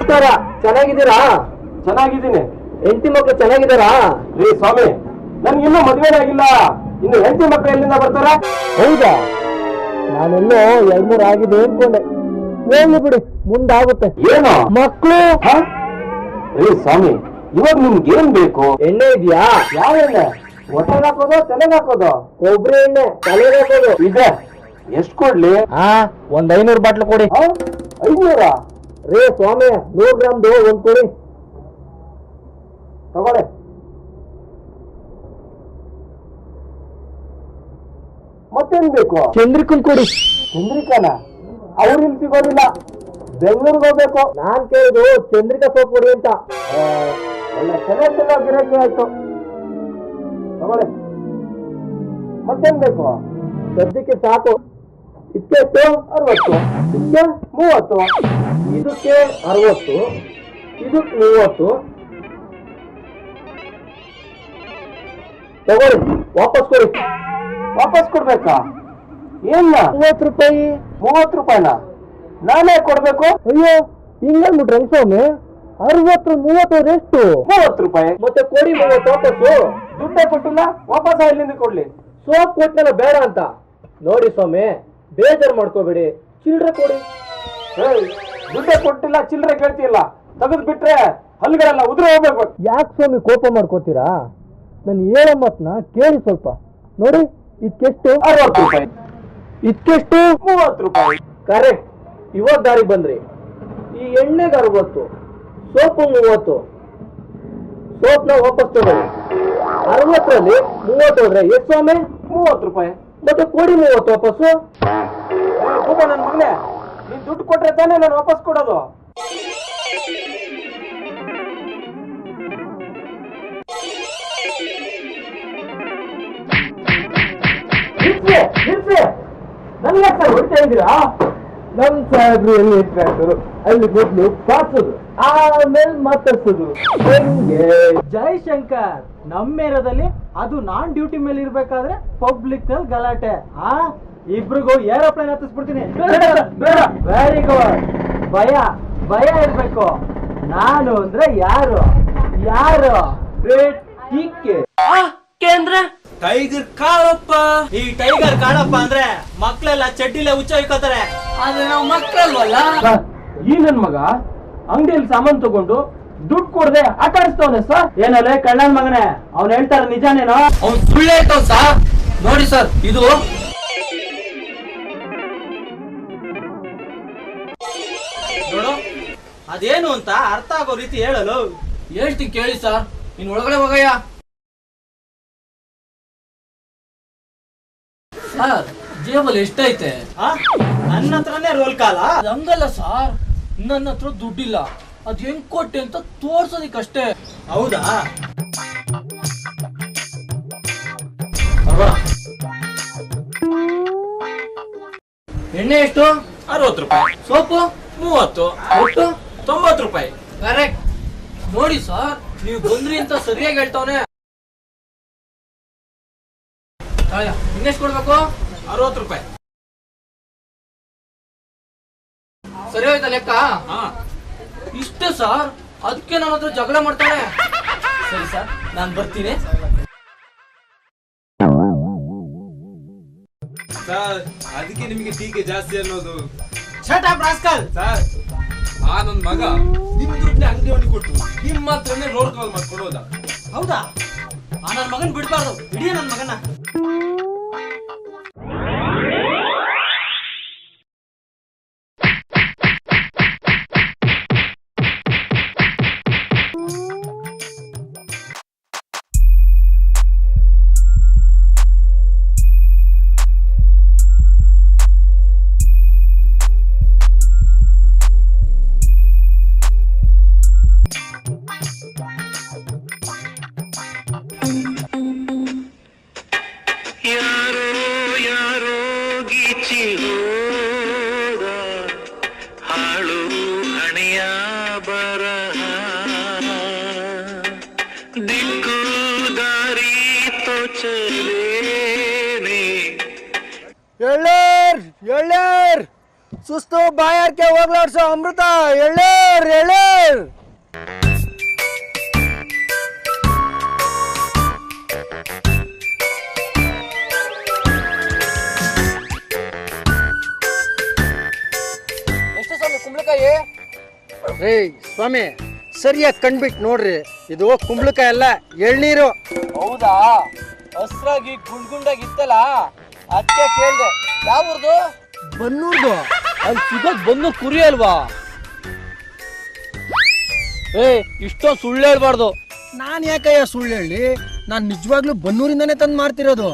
ನಮಸ್ಕಾರ. ಚೆನ್ನಾಗಿದ್ದೀರಾ? ಚೆನ್ನಾಗಿದ್ದೀನಿ. ಹೆಂಡತಿ ಮಕ್ಳು ಚೆನ್ನಾಗಿದ್ದಾರಾ? ರೀ ಸ್ವಾಮಿ, ನನ್ಗಿನ್ನೂ ಮದ್ವೆ ಆಗಿಲ್ಲ, ಇನ್ನು ಹೆಂಡತಿ ಮಕ್ಳು ಎಲ್ಲಿಂದ ಬರ್ತಾರ? ಹೌದಾ? ನಾನೆಲ್ಲೋ 2-3 ಆಗಿದೆ ಅನ್ಕೊಂಡೆ. ಹೋಗ್ಲಿ ಬಿಡಿ, ಮುಂದಾಗುತ್ತೆ. ಏನು ಮಕ್ಳು? ರೀ ಸ್ವಾಮಿ, ಇವಾಗ ನಿಮ್ಗೆ ಏನ್ ಬೇಕು? ಎಣ್ಣೆ ಇದೆಯಾ? ಯಾವ ಎಣ್ಣೆ? ಹೊಟ್ಟೆಗೆ ಹಾಕೋದು, ತಲೆಗೆ ಹಾಕೋದು? ಕೊಬ್ಬರಿ ಎಣ್ಣೆ ತಲೆಗೆ ಹಾಕೋದು ಇದೆ. ಎಷ್ಟ್ ಕೊಡ್ಲಿ? ಒಂದ್ 500 ಬಾಟ್ಲು ಕೊಡಿ. 500? ರೇ ಸ್ವಾಮಿ, 100 ಗ್ರಾಮ್ದು ಒಂದ್ ಕೊಡಿ. ತಗೊಳ್ಳಿ. ಮತ್ತೇನ್ ಬೇಕು? ಚಂದ್ರಿಕನ್ ಕೊಡಿ. ಚಂದ್ರಿಕಾನ? ಅವ್ರಿಲ್ ಸಿಗೋದಿಲ್ಲ, ಬೆಂಗಳೂರಿಗೆ ಹೋಗ್ಬೇಕು. ನಾನ್ ಕೇಳಿದು ಚಂದ್ರಿಕಾ ಸೋಪ್ ಕೊಡಿ ಅಂತ. ಒಳ್ಳೆ ಚೆನ್ನಾಗಿ ಗಿರಾಕಿ ಆಯ್ತು. ತಗೊಳ್ಳಿ. ಮತ್ತೇನ್ ಬೇಕು? ಸದ್ಯಕ್ಕೆ ಸಾಕು. ಇದಕ್ಕೆ 60, ಇದಕ್ಕೆ 30, ಇದಕ್ಕೆ 60, ಇದಕ್ಕೆ 30. ತಗೊಳ್ಳಿ, ವಾಪಸ್ ಕೊಡಿ. ವಾಪಸ್ ಕೊಡ್ಬೇಕಾ? ಏನ? 30 ರೂಪಾಯಿ. 30 ರೂಪಾಯಿನ ನಾನೇ ಕೊಡ್ಬೇಕು? ಅಯ್ಯೋ, ಹಿಂಗಂದ್ಬಿಟ್ರೆ ಸ್ವಾಮಿ. 60, 30 ಎಷ್ಟು? 30 ರೂಪಾಯಿ. ಮತ್ತೆ ಕೊಡಿ 30 ವಾಪಸ್ಸು. ದುಡ್ಡೇ ಕೊಟ್ಟಿಲ್ಲ, ವಾಪಸ್ ಎಲ್ಲಿಂದ ಕೊಡ್ಲಿ? ಸೋಪ್ ಕೊಟ್ಟನಲ್ಲ ಬೇಡ ಅಂತ. ನೋಡಿ ಸ್ವಾಮಿ, ಬೇಜಾರು ಮಾಡ್ಕೋಬೇಡಿ, ಚಿಲ್ಡ್ರೆ ಕೊಡಿ. ದುಡ್ಡೇ ಕೊಟ್ಟಿಲ್ಲ, ಚಿಲ್ಲರೆ ಕೇಳ್ತಿಲ್ಲ, ತೆಗೆದು ಬಿಟ್ರೆ ಹಲ್ಗಳೆಲ್ಲ ಉದುರು ಹೋಗ್ಬೇಕು. ಯಾಕೆ ಸ್ವಾಮಿ ಕೋಪ ಮಾಡ್ಕೋತೀರಾ? ನಾನು ಹೇಳೋ ಮಾತನ್ನ ಕೇಳಿ ಸ್ವಲ್ಪ. ನೋಡಿ, ಇದಕ್ಕೆಷ್ಟು? 60 ರೂಪಾಯಿ. ಇದಕ್ಕೆಷ್ಟು? 30 ರೂಪಾಯಿ. ಕರೆಕ್ಟ್. ಇವಾಗ ದಾರಿಗೆ ಬಂದ್ರಿ. ಈ ಎಣ್ಣೆಗೆ 60, ಸೋಪು 30. ಸೋಪ್ನ ವಾಪಸ್ ತಗೊಳ್ಳಿ. 60ರಲ್ಲಿ 30 ಹೋದ್ರೆ ಎಷ್ಟು ಸ್ವಾಮಿ? 30 ರೂಪಾಯಿ. ಮತ್ತೆ ಕೊಡಿ 30 ವಾಪಸ್ಸು. ನನ್ನ ಮಗನೇ, ನೀನ್ ದುಡ್ಡು ಕೊಟ್ರೆ ತಾನೇ ನಾನು ವಾಪಸ್ ಕೊಡೋದು. ನನ್ನ ಸರ್ ಹೊಡಿತಾ ಇದ್ದೀರಾ? ನಮ್ ಸಾಹೇಬ್ರು ಎಲ್ಲಿ ಇಟ್ಟಾದ್ರು ಅಲ್ಲಿ ಮೊದ್ಲು ಪಾಸೋದು, ಆಮೇಲೆ ಮಾತಾಡ್ಸೋದು. ಜಯಶಂಕರ್, ನಮ್ಮ ಏರಿಯಾದಲ್ಲಿ ಅದು ನಾನ್ ಡ್ಯೂಟಿ ಮೇಲೆ ಇರ್ಬೇಕಾದ್ರೆ ಪಬ್ಲಿಕ್ ನಲ್ಲಿ ಗಲಾಟೆ. ಇಬ್ರಿಗೂ ಏರೋಪ್ಲೇನ್ ಹತ್ತಿಸ್ಬಿಡ್ತೀನಿ. Very good. ಭಯ ಭಯ ಇರ್ಬೇಕು. ನಾನು ಅಂದ್ರೆ ಯಾರು ಯಾರು? ಗ್ರೇಟ್ ಟೀಕೆ ಕೇಂದ್ರ ಟೈಗರ್ ಕಾಳಪ್ಪ. ಈ ಟೈಗರ್ ಕಾಳಪ್ಪ ಅಂದ್ರೆ ಮಕ್ಳೆಲ್ಲ ಚಡ್ಡಿಲೆ ಹುಚ್ಚ ಇಕ್ಕೋತಾರೆ, ಆದ್ರೆ ನಾವು ಮಕ್ಕಳಲ್ವಲ್ಲ. ಈ ನನ್ ಮಗ ಅಂಗಡಿಯಲ್ಲಿ ಸಾಮಾನು ತಗೊಂಡು ದುಡ್ಡು ಕೊಡದೆ ಆಟ ಆಡಿಸ್ತವನೆ ಸರ್. ಏನಲ್ಲೇ ಕಣ್ಣನ್ ಮಗನೇ, ಅವ್ನು ಹೇಳ್ತಾರ ನಿಜಾನೇನೋ? ಅವ್ನು ಸುಳ್ಳು ಹೇಳ್ತಾವ್ ಸರ್. ನೋಡಿ ಸರ್, ಇದು ನೋಡು, ಅದೇನು ಅಂತ ಅರ್ಥ ಆಗೋ ರೀತಿ ಹೇಳಲು. ಹೇಳ್ತೀನಿ ಕೇಳಿ ಸರ್. ಇನ್ ಒಳಗಡೆ ಹೋಗಯ್ಯ. ಸರ್, ಜೇಬಲ್ ಎಷ್ಟೈತೆ? ನನ್ನ ಹತ್ರನೇ ರೋಲ್ ಕಾಲ. ಹಂಗಲ್ಲ ಸರ್, ನನ್ನ ಹತ್ರ ದುಡ್ಡಿಲ್ಲ, ಅದ್ ಹೆಂಗ್ ಕೊಟ್ಟೆ ಅಂತ ತೋರ್ಸೋದಿಕ್ಕಷ್ಟೇ. ಹೌದಾ? ಎಣ್ಣೆ ಎಷ್ಟು? 60 ರೂಪಾಯಿ. ಸೋಪು 30. ಒಟ್ಟು 90 ರೂಪಾಯಿ. ಕರೆಕ್ಟ್. ನೋಡಿ ಸರ್, ನೀವು ಬಂದ್ರಿ ಅಂತ ಸರಿಯಾಗಿ ಹೇಳ್ತಾವನೆ. ಇನ್ನೆಷ್ಟು ಕೊಡ್ಬೇಕು? 60 ರೂಪಾಯಿ. ಸರಿ ಹೋಯ್ತಾ ಲೆಕ್ಕ? ಇಷ್ಟೇ ಸರ್, ಅದಕ್ಕೆ ನನ್ನ ಹತ್ರ ಜಗಳ ಮಾಡ್ತಾನೆ. ಸರಿ ಸರ್, ನಾನು ಬರ್ತೀನಿ. ಸರ್, ಅದಕ್ಕೆ ನಿಮಗೆ ಟೀಕೆ ಜಾಸ್ತಿ ಅನ್ನೋದು. Shut up rascal. ಸರ್, ಆ ನನ್ ಮಗ ನಿಮ್ ದುಡ್ಡನ್ನ ಅಂಗಡಿಯವನಿಗೆ ಕೊಟ್ಟು ನಿಮ್ ಮಾತ್ರನೇ ರೋಲ್ ಕಾಲ್ ಮಾಡ್ಕೊಡೋದ? ಹೌದಾ? ಆ ನನ್ನ ಮಗನ್ ಬಿಡ್ಬಾರ್ದು, ಇಡೀ ನನ್ನ ಮಗನ. ಸುಸ್ತು ಬಾಯಾರಿಕೆ ಹೋಗ್ಲಾಡ್ಸೋ ಅಮೃತ ಎಳ್ಳೇರ್ ಎಳ್ಳೇರ್. ಎಷ್ಟು ಸ್ವಾಮಿ ಕುಂಬಳಕಾಯಿ? ರೇ ಸ್ವಾಮಿ, ಸರಿಯಾಗಿ ಕಣ್ಬಿಟ್ಟು ನೋಡ್ರಿ, ಇದು ಕುಂಬಳಕಾಯಿ ಅಲ್ಲ, ಎಳ್ನೀರು. ಹೌದಾ? ಹಸ್ರಾಗಿ ಗುಂಡಾಗಿ ಇತ್ತಲ್ಲ, ಅದಕ್ಕೆ ಕೇಳ್ದೆ. ಯಾವ್ದು? ಬನ್ನೂರ್ದು. ಅಲ್ಲಿ ಸಿಗೋದ್ ಬಂದು ಕುರಿ ಅಲ್ವಾ? ಇಷ್ಟೊಂದು ಸುಳ್ಳು ಹೇಳ್ಬಾರ್ದು. ನಾನ್ ಯಾಕಯ್ಯ ಸುಳ್ಳು ಹೇಳಿ? ನಾನ್ ನಿಜವಾಗ್ಲೂ ಬನ್ನೂರಿಂದಾನೇ ತಂದು ಮಾಡ್ತಿರೋದು.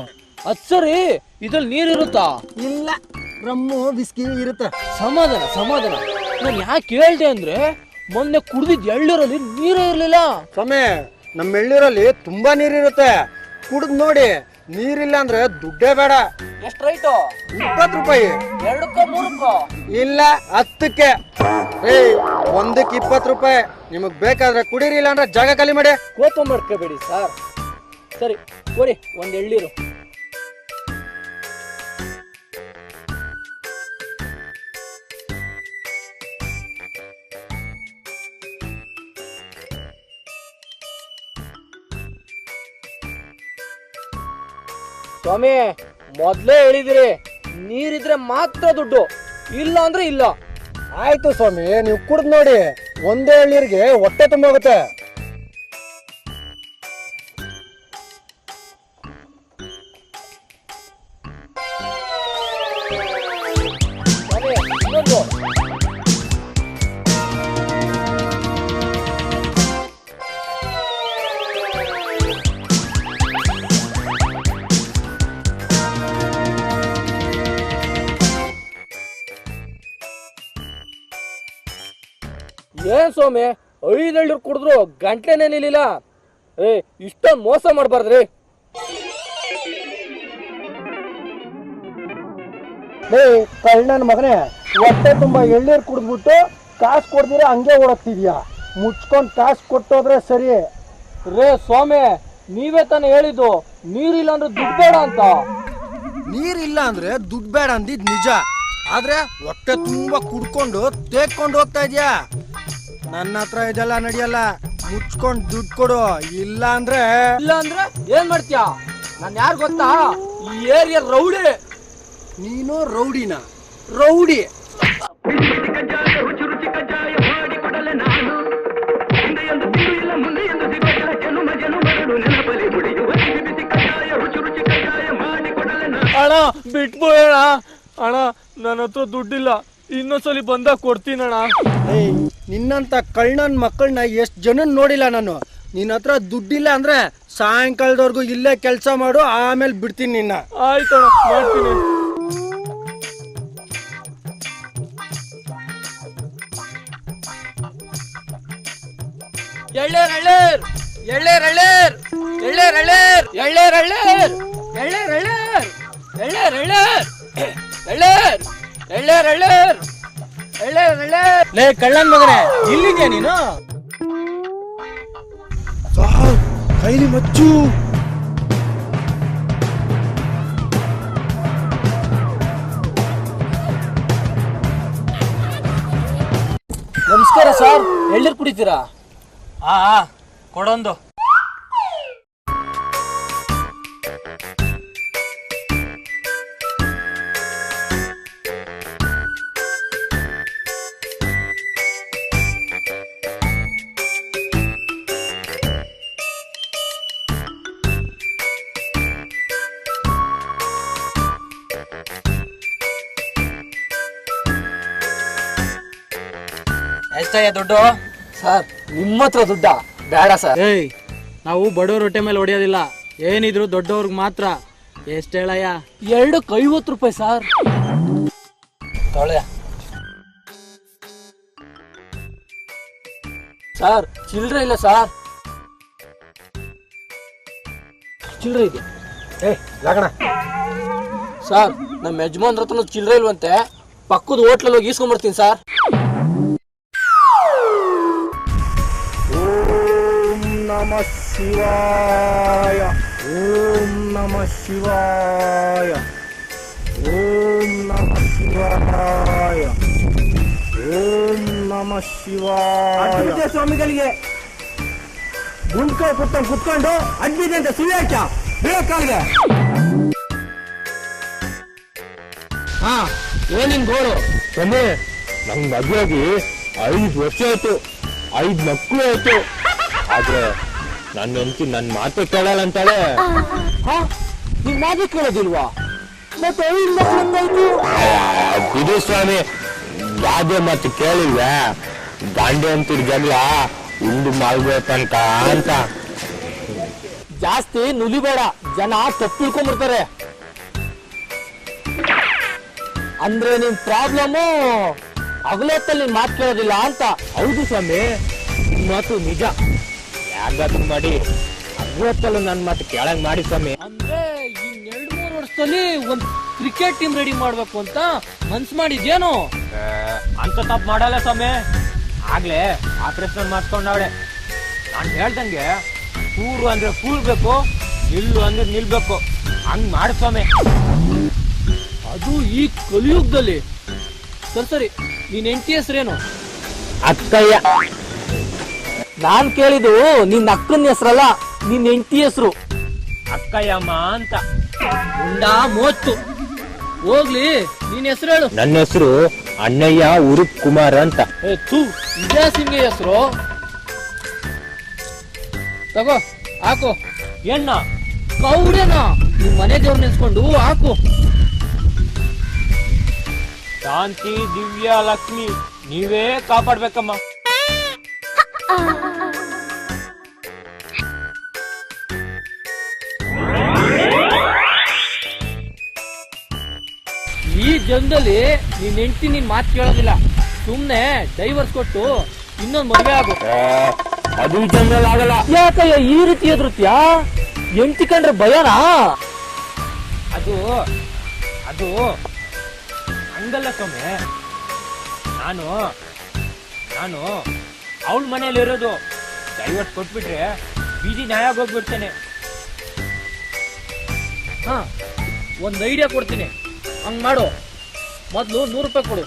ಅದ್ ಸರಿ, ಇದ್ರಲ್ಲಿ ನೀರಿರುತ್ತಾ? ಇಲ್ಲ, ರಮ್ಮು ಬಿಸ್ಕಿ ಇರುತ್ತೆ. ಸಮಾಧಾನ ಸಮಾಧಾನ. ನಾನು ಯಾಕೆ ಹೇಳ್ದೆ ಅಂದ್ರೆ, ಮೊನ್ನೆ ಕುಡ್ದಿದ್ ಎಳ್ಳೀರಲ್ಲಿ ನೀರೇ ಇರ್ಲಿಲ್ಲ. ಸ್ವಾಮಿ, ನಮ್ಮ ಎಳ್ಳೀರಲ್ಲಿ ತುಂಬಾ ನೀರಿರುತ್ತೆ, ಕುಡ್ದು ನೋಡಿ. ನೀರಿಲ್ಲ ಅಂದ್ರೆ ದುಡ್ಡೇ ಬೇಡ. ಎಷ್ಟು ರೈಟು? 20 ರೂಪಾಯಿ. 2ಕ್ಕೋ 3ಕ್ಕೋ? ಇಲ್ಲ, 10ಕ್ಕೆ. ಒಂದಕ್ಕೆ 20 ರೂಪಾಯಿ. ನಿಮಗ್ ಬೇಕಾದ್ರೆ ಕುಡೀರಿ, ಇಲ್ಲ ಅಂದ್ರೆ ಜಾಗ ಖಾಲಿ ಮಾಡಿ. ಕೋಪ ಮಾಡ್ಕೋಬೇಡಿ ಸರ್. ಸರಿ ಕೊಡಿ ಒಂದ್ ಎಳ್ಳೀರು. ಸ್ವಾಮಿ, ಮೊದ್ಲೇ ಹೇಳಿದಿರಿ, ನೀರಿದ್ರೆ ಮಾತ್ರ ದುಡ್ಡು, ಇಲ್ಲ ಅಂದ್ರೆ ಇಲ್ಲ. ಆಯ್ತು ಸ್ವಾಮಿ, ನೀವು ಕುಡ್ದು ನೋಡಿ. ಒಂದೇ ಎಳ್ನೀರಿಗೆ ಹೊಟ್ಟೆ ತುಂಬ ಹೋಗುತ್ತೆ. ಸ್ವಾಮಿ, ಇನ್ನೊಂದು. ಏನ್ ಸ್ವಾಮಿ, 5 ಎಳ್ಳೀರು ಕುಡಿದ್ರು ಗಂಟ್ಲೆನೇ ನಿಲ್ಲಿಲ್ಲ. ಇಷ್ಟೊಂದು ಮೋಸ ಮಾಡಬಾರ್ದ್ರಿ. ಕಳ್ಳನ ಮಗನೇ, ಹೊಟ್ಟೆ ತುಂಬ ಎಳ್ನೀರು ಕುಡಿದ್ಬಿಟ್ಟು ಕಾಸು ಕೊಡ್ದಿರ ಹಂಗೆ ಓಡೋಗ್ತಿದ್ಯಾ? ಮುಚ್ಕೊಂಡು ಕಾಸು ಕೊಟ್ಟೋದ್ರೆ ಸರಿ. ಸ್ವಾಮಿ, ನೀವೇ ತಾನೇ ಹೇಳಿದ್ದು ನೀರಿಲ್ಲ ಅಂದ್ರೆ ದುಡ್ಡು ಬೇಡ ಅಂತ. ನೀರಿಲ್ಲ ಅಂದ್ರೆ ದುಡ್ಡು ಬೇಡ ಅಂದಿದ್ ನಿಜ, ಆದ್ರೆ ಹೊಟ್ಟೆ ತುಂಬಾ ಕುಡ್ಕೊಂಡು ತೇಗ್ಕೊಂಡು ಹೋಗ್ತಾ ಇದ್ಯಾ. ನನ್ನ ಹತ್ರ ಇದೆಲ್ಲ ನಡೆಯಲ್ಲ. ಮುಚ್ಕೊಂಡು ದುಡ್ಡು ಕೊಡು, ಇಲ್ಲ ಅಂದ್ರೆ ಏನ್ ಮಾಡ್ತೀಯಾ? ನಾನ್ ಯಾರು ಗೊತ್ತಾ? ಈ ಏರಿಯಾ ರೌಡಿ. ನೀನು ರೌಡಿನ? ರೌಡಿ ಅಣ್ಣ, ಬಿಟ್ಬೋಣ ಅಣ್ಣ, ನನ್ನ ಹತ್ರ ದುಡ್ಡಿಲ್ಲ, ಇನ್ನೊಂದ್ಸಲಿ ಬಂದಾಗ ಕೊಡ್ತೀನಣ್ಣ. ನಿನ್ನಂತ ಕಳ್ಳನ ಮಕ್ಕಳನ್ನ ಎಷ್ಟು ಜನ ನೋಡಿಲ್ಲ ನಾನು. ನಿನ್ನ ಹತ್ರ ದುಡ್ಡಿಲ್ಲ ಅಂದ್ರೆ ಸಾಯಂಕಾಲದವರೆಗೂ ಇಲ್ಲೇ ಕೆಲಸ ಮಾಡು, ಆಮೇಲೆ ಬಿಡ್ತೀನಿ ನಿನ್ನ. ಆಯ್ತಣ್ಣ, ಮಾಡ್ತೀನಿ. ಎಳ್ಳೇರ್ ಎಳ್ಳೇರ್ ಎಳ್ಳೇರ್ ಎಳ್ಳೇರ್ ಎಳ್ಳೇರ್ ಎಳ್ಳೇರ್ ಎಳ್ಳೇರ್ ಎಳ್ಳೇರ್ ಎಳ್ಳೇರ್ ಎಳ್ಳೇರ್ ಎಳ್ಳೇರ್ ಎಳ್ಳೇರ್ ಎಳ್ಳೇರ್ ಎಳ್ಳೇರ್ ಎಳ್ಳೇರ್ ಎಳ್ಳೇರ್. ಲೇ ಕಳ್ಳನ್ ಮಗನೇ, ಇಲ್ಲಿದ್ಯಾ ನೀನು? ಕೈಲಿ ಮಚ್ಚು. ನಮಸ್ಕಾರ ಸರ್, ಎಳ್ಳೀರು ಕುಡಿತೀರಾ? ಕೊಡೊಂದು. ಎಷ್ಟಯ್ಯ ದುಡ್ಡು? ಸರ್, ನಿಮ್ಮ ಹತ್ರ ದುಡ್ಡ ಬೇಡ ಸರ್. ನಾವು ಬಡವ್ರ ಹೊಟ್ಟೆ ಮೇಲೆ ಹೊಡೆಯೋದಿಲ್ಲ, ಏನಿದ್ರು ದೊಡ್ಡವ್ರಿಗೆ ಮಾತ್ರ. ಎಷ್ಟು ಹೇಳಯ್ಯ? 2ಕ್ಕೆ 50 ರೂಪಾಯಿ ಸರ್. ತೊಳೆ ಸರ್, ಚಿಲ್ಲರೆ ಇಲ್ಲ ಸರ್. ಚಿಲ್ಲರೆ ಇದೆ ಲಗಣ. ಸರ್, ನಮ್ಮ ಯಜಮಾನ್ರ ಹತ್ರ ಚಿಲ್ಲರೆ ಇಲ್ವಂತೆ, ಪಕ್ಕದ ಹೋಟ್ಲಲ್ಲಿ ಹೋಗಿ ಈಸ್ಕೊಂಡ್ಬರ್ತೀನಿ ಸರ್. ನಮಃ ಶಿವಾಯ, ಓಂ ನಮಃ ಶಿವಾಯ, ಓಂ ನಮಃ ಶಿವಾಯ. ಓಂ ನಮ ಶಿವಾಯ. ಸ್ವಾಮಿಗಳಿಗೆ ಗುಂಡ್ಕೈ ಕುತ್ಕೊಂಡು ಅಡ್ಮಿಟ್ ಅಂತ ಸುಳ್ಳು ಬೀಳಕ್ಕಾಗದೆ. ಹಾ ಏನಿನ್ ಗೋಳು? ಸ್ವಾಮಿ ನಂಗೆ ಮದುವೆಯಾಗಿ 5 ವರ್ಷ ಆಯ್ತು, 5 ಮಕ್ಕಳು ಆಯ್ತು. ಆದ್ರೆ ನನ್ನ ಹೆಂಡತಿ ನನ್ನ ಮಾತು ಕೇಳಲ್ಲ ಅಂತಾಳೆ. ನಿನ್ ಮಾತು ಕೇಳೋದಿಲ್ವಾ? ಮತ್ತೆ 5 ಮಕ್ಕಳು ಬಿಡು ಸ್ವಾಮಿ, ಯಾವ್ದೇ ಮಾತು ಕೇಳಿಲ್ವೇ? ಗಾಂಡಿ ಅಂತಿರ್ ಜಗಳ ಇಂದು ಮಾಡ್ಬೇಕಂತ ಅಂತ. ಜಾಸ್ತಿ ನುಲಿಬೇಡ, ಜನ ತಪ್ಪು ತಿಳ್ಕೊಂಡ್ಬಿಡ್ತಾರೆ. ಅಂದ್ರೆ ನಿನ್ ಪ್ರಾಬ್ಲಮ್ಮು ಹಗಲೊತ್ತಲ್ಲಿ ನೀನ್ ಮಾತು ಕೇಳೋದಿಲ್ಲ ಅಂತ. ಹೌದು ಸ್ವಾಮಿ, ಮಾತು ನಿಜ. ಯಾಗಾದ್ರೂ ಮಾಡಿ ಹಗಲೊತ್ತಲ್ಲೂ ನನ್ನ ಮಾತು ಕೇಳಂಗ್ ಮಾಡಿ ಸ್ವಾಮಿ. ಅಂದ್ರೆ ಇನ್ 2-3 ವರ್ಷದಲ್ಲಿ ಒಂದ್ ಕ್ರಿಕೆಟ್ ಟೀಮ್ ರೆಡಿ ಮಾಡ್ಬೇಕು ಅಂತ ಮನ್ಸ್ ಮಾಡಿದ್ಯೇನು? ಅಂತ ತಪ್ಪು ಮಾಡಲ್ಲ ಸ್ವಾಮಿ. ಆಗ್ಲೇ ಆಪರೇಷನ್ ಮಾಡ್ಕೊಂಡವಳೆ. ನಾನು ಹೇಳ್ದಂಗೆ ಕೂರು ಅಂದ್ರೆ ಕೂರ್ಬೇಕು, ನಿಲ್ಲು ಅಂದ್ರೆ ನಿಲ್ಬೇಕು, ಹಂಗ್ ಮಾಡಿ ಸ್ವಾಮಿ. ಅದು ಈ ಕಲಿಯುಗದಲ್ಲಿ. ಸರಿ, ನಿನ್ ಹೆಂಡತಿ ಹೆಸರೇನು? ಅಕ್ಕಯ್ಯ. ನಾನ್ ಕೇಳಿದ್ದು ನಿನ್ ಅಕ್ಕನ ಹೆಸರಲ್ಲ, ನಿನ್ ಹೆಂಡತಿ ಹೆಸರು. ಅಕ್ಕಯ್ಯಮ್ಮ ಅಂತ. ಉಂಡಾ ಮೋತ್ತು. ಹೋಗ್ಲಿ, ನಿನ್ ಹೆಸರು ಹೇಳು. ನನ್ನ ಹೆಸರು ಅಣ್ಣಯ್ಯ ಉರುಪ್ ಕುಮಾರ್ ಅಂತ. ಇದೇ ಸಿಂಗೆ ಹೆಸರು. ತಗೋ ಹಾಕು. ಏನ ಕೌಡೇನ ನಿಮ್ ಮನೆ ದೇವ್ರ ನೆನ್ಸ್ಕೊಂಡು ಹಾಕು. ಶಾಂತಿ ದಿವ್ಯ ಲಕ್ಷ್ಮಿ ನೀವೇ ಕಾಪಾಡ್ಬೇಕಮ್ಮ. ಈ ಜನ್ಮದಲ್ಲಿ ನಿನ್ ಹೆಂಡತಿ ನಿನ್ ಮಾತು ಕೇಳೋದಿಲ್ಲ. ಸುಮ್ನೆ ಡೈವರ್ಸ್ ಕೊಟ್ಟು ಇನ್ನೊಂದ್ ಮದುವೆ ಆಗು. ಅದು ಜನರಲ್ ಆಗಲ್ಲ. ಯಾಕಯ್ಯ ಈ ರೀತಿ ಎದುರುತ್ಯ? ಹೆಂಡತಿ ಕಂಡ್ರೆ ಭಯನಾ? ಅದು ಅದು ಹಂಗಲ್ಲ ಸ್ವಾಮಿ. ನಾನು ನಾನು ಅವಳ ಮನೇಲಿ ಇರೋದು. ಡೈವರ್ಸ್ ಕೊಟ್ಬಿಟ್ರೆ ಬೀದಿ ನ್ಯಾಯ ಹೋಗ್ಬಿಡ್ತೇನೆ. ಹಾ, ಒಂದ್ ಐಡಿಯಾ ಕೊಡ್ತೀನಿ, ಹಂಗ್ ಮಾಡು. ಮೊದ್ಲು 100 ರೂಪಾಯಿ ಕೊಡು.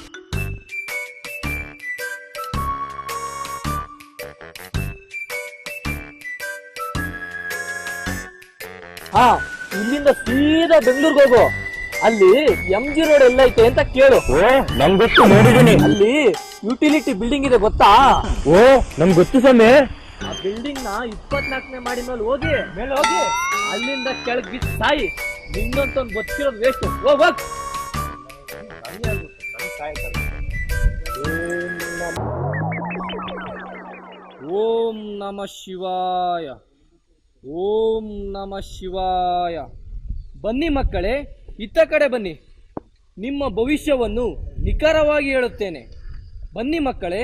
ಹಾ, ಇಲ್ಲಿಂದ ಸೀದಾ ಬೆಂಗಳೂರಿಗೆ ಹೋಗು. ಅಲ್ಲಿ MG ರೋಡ್ ಎಲ್ಲೈತೆ ಅಂತ ಕೇಳು. ಓ ನಂಗೆ ಗೊತ್ತು, ನೋಡಿದ್ದೀನಿ. ಅಲ್ಲಿ ಯುಟಿಲಿಟಿ ಬಿಲ್ಡಿಂಗ್ ಇದೆ ಗೊತ್ತಾ? ಓ ನಂಗೆ ಗೊತ್ತು ಸ್ವಾಮಿ. ಆ ಬಿಲ್ಡಿಂಗ್ ನ 24ನೇ ಮಾಡಿ ಮೇಲೆ ಹೋಗಿ ಅಲ್ಲಿಂದ ಕೆಳಗ್ ಬಿದ್ದು ಸಾಯಿ. ನಿನ್ನಂತ ಗೊತ್ತಿರೋದು ವೇಸ್ಟ್. ಹೋಗ್ ಹೋಗ್. ಓಂ ನಮ ಶಿವಾಯ, ಓಂ ನಮ ಶಿವಾಯ. ಬನ್ನಿ ಮಕ್ಕಳೇ, ಇತ್ತ ಕಡೆ ಬನ್ನಿ. ನಿಮ್ಮ ಭವಿಷ್ಯವನ್ನು ನಿಖರವಾಗಿ ಹೇಳುತ್ತೇನೆ. ಬನ್ನಿ ಮಕ್ಕಳೇ.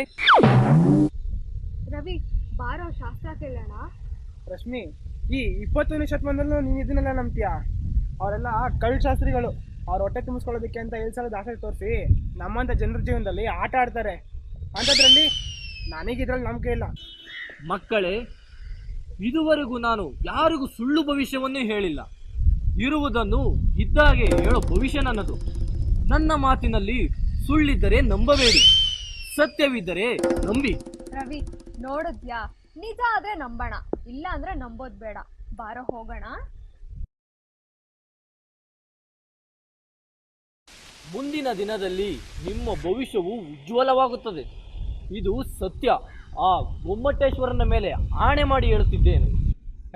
ರವಿ, ಬಾರೋ ಶಾಸ್ತ್ರ ಕೇಳೋಣ. ರಶ್ಮಿ, ಈ 21ನೇ ಶತಮಾನದಲ್ಲೂ ನೀನು ಇದನ್ನೆಲ್ಲ ನಂಬ್ತೀಯ? ಅವರೆಲ್ಲ ಕಳ್ಳ ಶಾಸ್ತ್ರಿಗಳು. ಅವ್ರ ಹೊಟ್ಟೆ ತುಂಬಿಸ್ಕೊಳ್ಳೋದಕ್ಕೆ ಅಂತ ಎಲ್ಸಲದ ಆಸೆ ತೋರಿಸಿ ನಮ್ಮಂಥ ಜನರ ಜೀವನದಲ್ಲಿ ಆಟ ಆಡ್ತಾರೆ. ಅಂಥದ್ರಲ್ಲಿ ನನಗಿದ್ರಲ್ಲಿ ನಂಬಿಕೆ ಇಲ್ಲ. ಮಕ್ಕಳೇ, ಇದುವರೆಗೂ ನಾನು ಯಾರಿಗೂ ಸುಳ್ಳು ಭವಿಷ್ಯವನ್ನೇ ಹೇಳಿಲ್ಲ. ಇರುವುದನ್ನು ಇದ್ದಾಗೆ ಹೇಳೋ ಭವಿಷ್ಯ ನನ್ನದು. ನನ್ನ ಮಾತಿನಲ್ಲಿ ಸುಳ್ಳಿದ್ದರೆ ನಂಬಬೇಡಿ, ಸತ್ಯವಿದ್ದರೆ ನಂಬಿ. ರವಿ, ನೋಡಿದ್ಯಾ? ನಿಜ ಆದ್ರೆ ನಂಬೋಣ, ಇಲ್ಲ ಅಂದ್ರೆ ನಂಬೋದ್ ಬೇಡ. ಬಾರೋ ಹೋಗೋಣ. ಮುಂದಿನ ದಿನದಲ್ಲಿ ನಿಮ್ಮ ಭವಿಷ್ಯವು ಉಜ್ವಲವಾಗುತ್ತದೆ. ಇದು ಸತ್ಯ. ಆ ಗೊಮ್ಮಟೇಶ್ವರನ ಮೇಲೆ ಆಣೆ ಮಾಡಿ ಹೇಳುತ್ತಿದ್ದೇನೆ.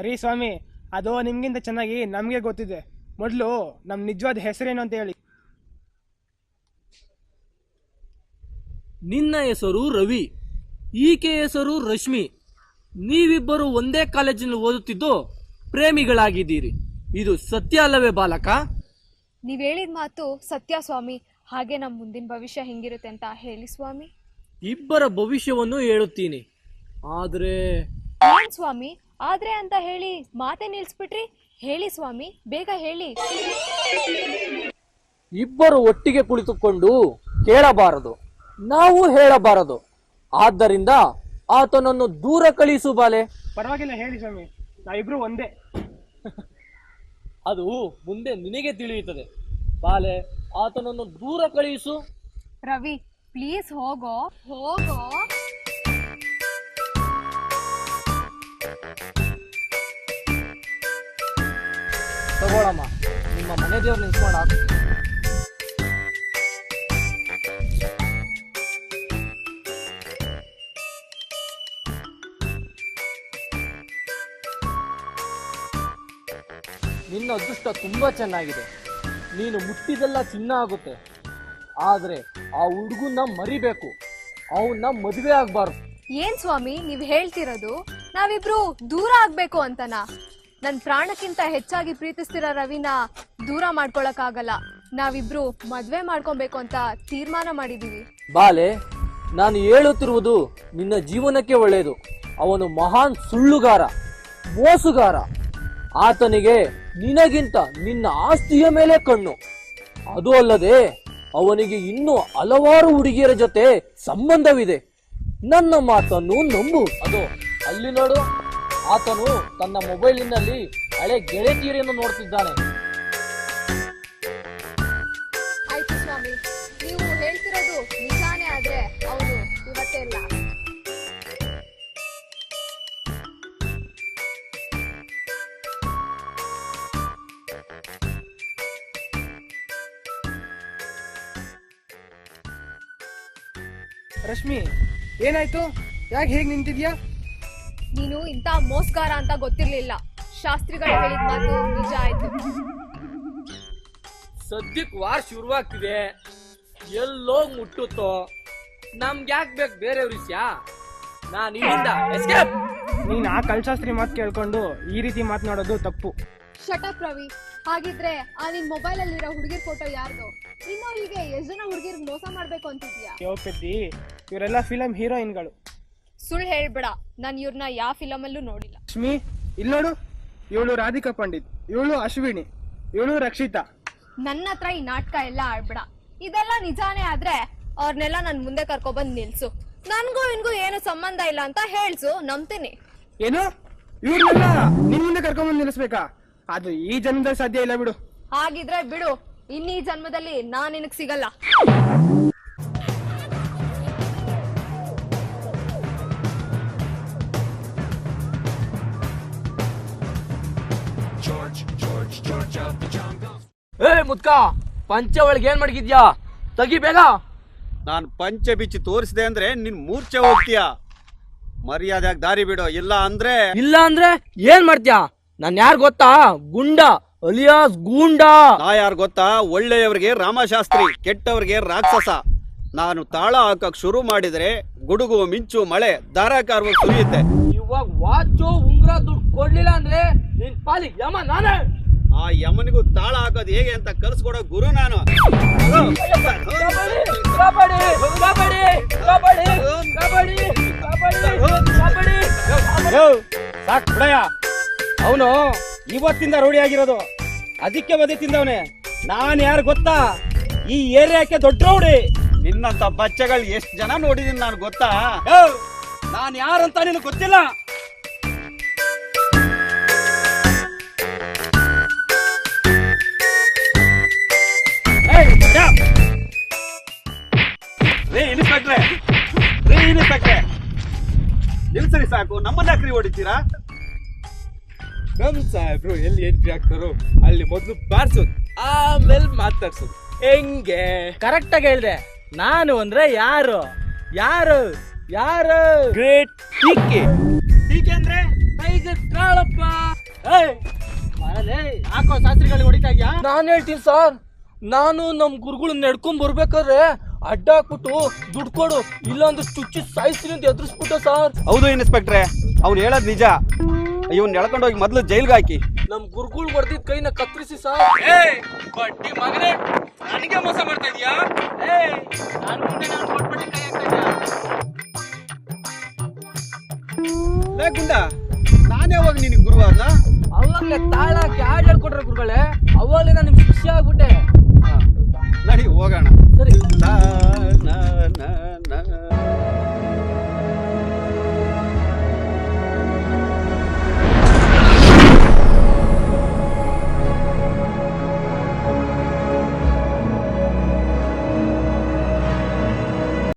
ರೀ ಸ್ವಾಮಿ, ಅದು ನಿಮ್ಗಿಂತ ಚೆನ್ನಾಗಿ ನಮಗೆ ಗೊತ್ತಿದೆ. ಮೊದಲು ನಮ್ಮ ನಿಜವಾದ ಹೆಸರೇನು ಅಂತ ಹೇಳಿ. ನಿನ್ನ ಹೆಸರು ರವಿ, ಈಕೆ ಹೆಸರು ರಶ್ಮಿ. ನೀವಿಬ್ಬರು ಒಂದೇ ಕಾಲೇಜಿನಲ್ಲಿ ಓದುತ್ತಿದ್ದು ಪ್ರೇಮಿಗಳಾಗಿದ್ದೀರಿ. ಇದು ಸತ್ಯ ಅಲ್ಲವೇ ಬಾಲಕ? ನೀವ್ ಹೇಳಿದ ಮಾತು ಸತ್ಯ ಸ್ವಾಮಿ. ಹಾಗೆ ನಮ್ಮ ಮುಂದಿನ ಭವಿಷ್ಯ ಹೆಂಗಿರುತ್ತೆ ಅಂತ ಹೇಳಿ ಸ್ವಾಮಿ. ಇಬ್ಬರ ಭವಿಷ್ಯವನ್ನು ಹೇಳುತ್ತೀನಿ. ಆದ್ರೆ ಏನ್ ಸ್ವಾಮಿ ಆದ್ರೆ ಅಂತ ಹೇಳಿ ಮಾತೆ ನಿಲ್ಸ್ಬಿಟ್ರಿ? ಹೇಳಿ ಸ್ವಾಮಿ, ಬೇಗ ಹೇಳಿ. ಇಬ್ಬರು ಒಟ್ಟಿಗೆ ಕುಳಿತುಕೊಂಡು ಕೇಳಬಾರದು, ನಾವು ಹೇಳಬಾರದು. ಆದ್ದರಿಂದ ಆತನನ್ನು ದೂರ ಕಳಿಸು ಬಾಲೆ. ಪರವಾಗಿಲ್ಲ, ಹೇಳಿ ಸ್ವಾಮಿ, ನಾವಿಬ್ರು ಒಂದೇ. ಅದು ಮುಂದೆ ನಿನಗೆ ತಿಳಿಯುತ್ತದೆ ಬಾಲೆ. ಆತನನ್ನು ದೂರ ಕಳಿಸು. ರವಿ, ಪ್ಲೀಸ್ ಹೋಗೋ ಹೋಗೋ. ತಗೊಳಮ್ಮ, ನಿಮ್ಮ ಮನೆ ದೇವ್ರು ನಿಂತ್ಕೊಂಡು ಹಾಕು. ನಿನ್ನ ಅದೃಷ್ಟ ತುಂಬಾ ಚೆನ್ನಾಗಿದೆ. ನೀನು ಮುಟ್ಟಿದೆಲ್ಲ ಚಿನ್ನ ಆಗುತ್ತೆ. ಆದ್ರೆ ಆ ಹುಡುಗನ್ನ ಮರಿಬೇಕು, ಅವನ್ನ ಮದುವೆ ಆಗ್ಬಾರ್ದು. ಏನ್ ಸ್ವಾಮಿ ನೀವ್ ಹೇಳ್ತಿರೋದು? ನಾವಿಬ್ರು ದೂರ ಆಗ್ಬೇಕು ಅಂತನಾ? ನನ್ ಪ್ರಾಣಕ್ಕಿಂತ ಹೆಚ್ಚಾಗಿ ಪ್ರೀತಿಸ್ತಿರೋ ರವಿನ ದೂರ ಮಾಡ್ಕೊಳಕ್ಕಾಗಲ್ಲ. ನಾವಿಬ್ರು ಮದ್ವೆ ಮಾಡ್ಕೊಬೇಕು ಅಂತ ತೀರ್ಮಾನ ಮಾಡಿದೀವಿ. ಬಾಲೆ, ನಾನು ಹೇಳುತ್ತಿರುವುದು ನಿನ್ನ ಜೀವನಕ್ಕೆ ಒಳ್ಳೆಯದು. ಅವನು ಮಹಾನ್ ಸುಳ್ಳುಗಾರ, ಮೋಸುಗಾರ. ಆತನಿಗೆ ನಿನಗಿಂತ ನಿನ್ನ ಆಸ್ತಿಯ ಮೇಲೆ ಕಣ್ಣು. ಅದು ಅಲ್ಲದೆ ಅವನಿಗೆ ಇನ್ನೂ ಹಲವಾರು ಹುಡುಗಿಯರ ಜೊತೆ ಸಂಬಂಧವಿದೆ. ನನ್ನ ಮಾತನ್ನು ನಂಬು. ಅದು ಅಲ್ಲಿ ನೋಡು, ಆತನು ತನ್ನ ಮೊಬೈಲಿನಲ್ಲಿ ಹಳೆ ಗೆಳತಿಯರನ್ನು ನೋಡ್ತಿದ್ದಾನೆ. ಆಯ್ತು ಸ್ವಾಮಿ, ನೀವು ಹೇಳ್ತಿರೋದು ನಿಜಾನೇ ಆದ್ರೆ ಅವನು ಇವತ್ತೇ ಇಲ್ಲ. ರಶ್ಮಿ, ಏನಾಯ್ತು? ಯಾಕೆ ಹೇಗೆ ನಿಂತಿದ್ಯಾ? ನೀನು ಇಂಥ ಮೋಸ್ಗಾರ ಅಂತ ಗೊತ್ತಿರ್ಲಿಲ್ಲ. ಶಾಸ್ತ್ರಿಗಳು ಹೇಳಿದ ಮಾತು ನಿಜ ಆಯ್ತು. ಸದ್ಯಕ್ಕೆ ವಾರ ಶುರುವಾಗ್ತಿದೆ, ಎಲ್ಲೋ ಮುಟ್ಟುತ್ತೋ. ನಮ್ಗೆ ಯಾಕೆ ಬೇಕು ಬೇರೆ ವಿಷಯ? ನಾನು ಇಲ್ಲಿಂದ ಎಸ್ಕೇಪ್. ನೀನ್ ಆ ಕಳ್ಶಾಸ್ತ್ರಿ ಮಾತು ಕೇಳ್ಕೊಂಡು ಈ ರೀತಿ ಮಾತನಾಡೋದು ತಪ್ಪು. ಶಟಪ್ ರವಿ. ಹಾಗಿದ್ರೆ ಆ ನಿನ್ ಮೊಬೈಲ್ ಅಲ್ಲಿರೋ ಹುಡುಗಿರ್ ಫೋಟೋ ಯಾರ್ದು? ಇನ್ನು ಹೀಗೆ ಎಷ್ಟು ಜನ ಹುಡುಗಿರ್ ಮೋಸ ಮಾಡ್ಬೇಕು ಅಂತಿದ್ಯಾ? ಪೆದ್ದಿ, ಇವರೆಲ್ಲ ಫಿಲಂ ಹೀರೋಯಿನ್ಗಳು. ಸುಳ್ಳು ಹೇಳ್ಬೇಡ, ನಾನು ಇವ್ರನ್ನ ಯಾವ ಫಿಲಮ್ ಅಲ್ಲೂ ನೋಡಿಲ್ಲ. ಲಕ್ಷ್ಮಿ, ಇಲ್ಲಿ ನೋಡು, ಇವಳು ರಾಧಿಕಾ ಪಂಡಿತ್, ಇವಳು ಅಶ್ವಿನಿ, ಇವಳು ರಕ್ಷಿತಾ. ನನ್ನ ಹತ್ರ ಈ ನಾಟಕ ಎಲ್ಲ ಆಡ್ಬೇಡ. ಇದೆಲ್ಲ ನಿಜಾನೇ ಆದ್ರೆ ಅವ್ರನ್ನೆಲ್ಲ ನನ್ ಮುಂದೆ ಕರ್ಕೊಬಂದ್ ನಿಲ್ಸು. ನನ್ಗೂ ಇನ್ಗೂ ಏನು ಸಂಬಂಧ ಇಲ್ಲ ಅಂತ ಹೇಳ್ಸು, ನಂಬ್ತೀನಿ. ಏನು? ಇವ್ರನ್ನೆಲ್ಲ ನಿನ್ ಮುಂದೆ ಕರ್ಕೊಂಡ್ಬಂದು ನಿಲ್ಲಿಸ್ಬೇಕಾ? ಅದು ಈ ಜನ್ಮದಲ್ಲಿ ಸಾಧ್ಯ ಇಲ್ಲ ಬಿಡು. ಹಾಗಿದ್ರೆ ಬಿಡು, ಇನ್ನೀ ಜನ್ಮದಲ್ಲಿ ನಾನ್ ನಿನಗ್ ಸಿಗಲ್ಲ. ಏ ಮುದ್ಕ, ಪಂಚ ಒಳಗೆ ಏನ್ ಮಡಗಿದ್ಯಾ? ತೆಗಿ ಬೇಗ. ನಾನು ಪಂಚೆ ಬಿಚ್ಚಿ ತೋರಿಸಿದೆ ಅಂದ್ರೆ ನಿನ್ ಮೂರ್ಛೆ ಹೋಗ್ತೀಯ. ಮರ್ಯಾದೆಯಾಗಿ ದಾರಿ ಬಿಡು, ಇಲ್ಲ ಅಂದ್ರೆ ಏನ್ ಮಾಡ್ತೀಯಾ? ನಾನ್ ಯಾರ್ ಗೊತ್ತಾ? ಗುಂಡ ಅಲಿಯಾಸ್ ಗೂಂಡಾ. ನಾ ಯಾರು ಗೊತ್ತಾ? ಒಳ್ಳೆಯವರಿಗೆ ರಾಮಶಾಸ್ತ್ರಿ, ಕೆಟ್ಟವರಿಗೆ ರಾಕ್ಷಸ. ನಾನು ತಾಳ ಹಾಕಕ್ ಶುರು ಮಾಡಿದ್ರೆ ಗುಡುಗು ಮಿಂಚು ಮಳೆ ಧಾರಾಕಾರವಾಗಿ ಸುರಿಯುತ್ತೆ. ಇವಾಗ ವಾಚು ಉಂಗ್ರ ದುಡ್ಡು ಕೊಡ್ಲಿಲ್ಲ ಅಂದ್ರೆ ನಿನ್ ಪಾಲಿಗೆ ಯಮ ನಾನೇ. ಆ ಯಮನಿಗೂ ತಾಳ ಹಾಕೋದು ಹೇಗೆ ಅಂತ ಕಲ್ಸ್ಕೊಡೋ ಗುರು ನಾನು. ಸಾಕ್ ಬಿಡಯ್ಯ, ಅವನು ಇವತ್ತಿಂದ ರೂಢಿ ಆಗಿರೋದು, ಅದಕ್ಕೆ ಬದಿ ತಿಂದವನೆ. ನಾನ್ ಯಾರು ಗೊತ್ತಾ? ಈ ಏರಿಯಾಕ್ಕೆ ದೊಡ್ಡ ರೌಡಿ. ನಿನ್ನಂತ ಬಚ್ಚಗಳು ಎಷ್ಟು ಜನ ನೋಡಿದೀನಿ ನಾನು ಗೊತ್ತಾ? ನಾನ್ ಯಾರಂತ ನಿನಗೆ ಗೊತ್ತಿಲ್ಲ. ನಿಲ್ಸರಿ ಸಾಕು, ನಮ್ಮನ್ನ ಯಾಕ್ರಿ ಹೊಡಿತೀರಾ? ನಮ್ ಸಾಹೇಬ್ರು ಎಲ್ಲಿ ಎಂಟ್ರಿ ಆಗ್ತಾರೋ ಅಲ್ಲಿ ಮೊದ್ಲು ಬಾರ್ಸೋದು, ಆಮೇಲೆ ಮಾತಾಡ್ಸೋದು. ಹೆಂಗೆ? ಕರೆಕ್ಟ್ ಆಗಿ ಹೇಳ್ದೆ. ನಾನು ಅಂದ್ರೆ ಯಾರು ಯಾರು ಯಾರು? ಗ್ರೇಟ್ ಟೀಕೆ. ಟೀಕೆ ಅಂದ್ರೆ ಕಾಳಪ್ಪ. ಯಾಕೋ ಶಾಸ್ತ್ರಿಗಳಿಗೆ ಹೊಡಿತಾ ಇದ್ಯಾ? ನಾನ್ ಹೇಳ್ತೀನಿ ಸರ್, ನಾನು ನಮ್ ಗುರುಗಳನ್ನ ನಡ್ಕೊಂಡ್ ಬರ್ಬೇಕಾದ್ರೆ ಅಡ್ಡ ಹಾಕ್ಬಿಟ್ಟು ದುಡ್ಡು ಕೊಡು, ಇಲ್ಲಾಂದ್ರೆ ಚುಚ್ಚಿ ಸಾಯಿಸ್ತೀನಿ ಅಂತ ಎದುರಿಸ್ಬಿಟ್ಟ ಸರ್. ಹೌದು ಇನ್ಸ್ಪೆಕ್ಟ್ರೆ, ಅವ್ನು ಹೇಳೋದ್ ನಿಜ. ಇವ್ನ ಎಳ್ಕೊಂಡೋಗಿ ಮೊದ್ಲು ಜೈಲ್ಗೆ ಹಾಕಿ. ನಮ್ ಗುರುಗಳು ಹೊಡೆದಿದ್ ಕೈನ ಕತ್ತರಿಸಿ ಸರ್. ಬಡ್ಡಿ ಮಗನೇ, ನನಗೆ ಮೋಸ ಮಾಡ್ತಾ ಇದೀಯಾ? ಲೇ ಗುಂಡ, ನಾನೇ ಯಾವಾಗ ನಿನಗೆ ಗುರು ಅದ? ಅವಾಗಲೇ ತಾಳ ಹಾಕಿ ಹಾಡು ಹೇಳ್ಕೊಟ್ರೆ ಗುರುಗಳೇ, ಅವಾಗಲೇ ನಾನು ನಿಮ್ಗೆ ಖುಷಿ ಆಗ್ಬಿಟ್ಟೆ. ನಡಿ ಹೋಗೋಣ. ಸರಿ.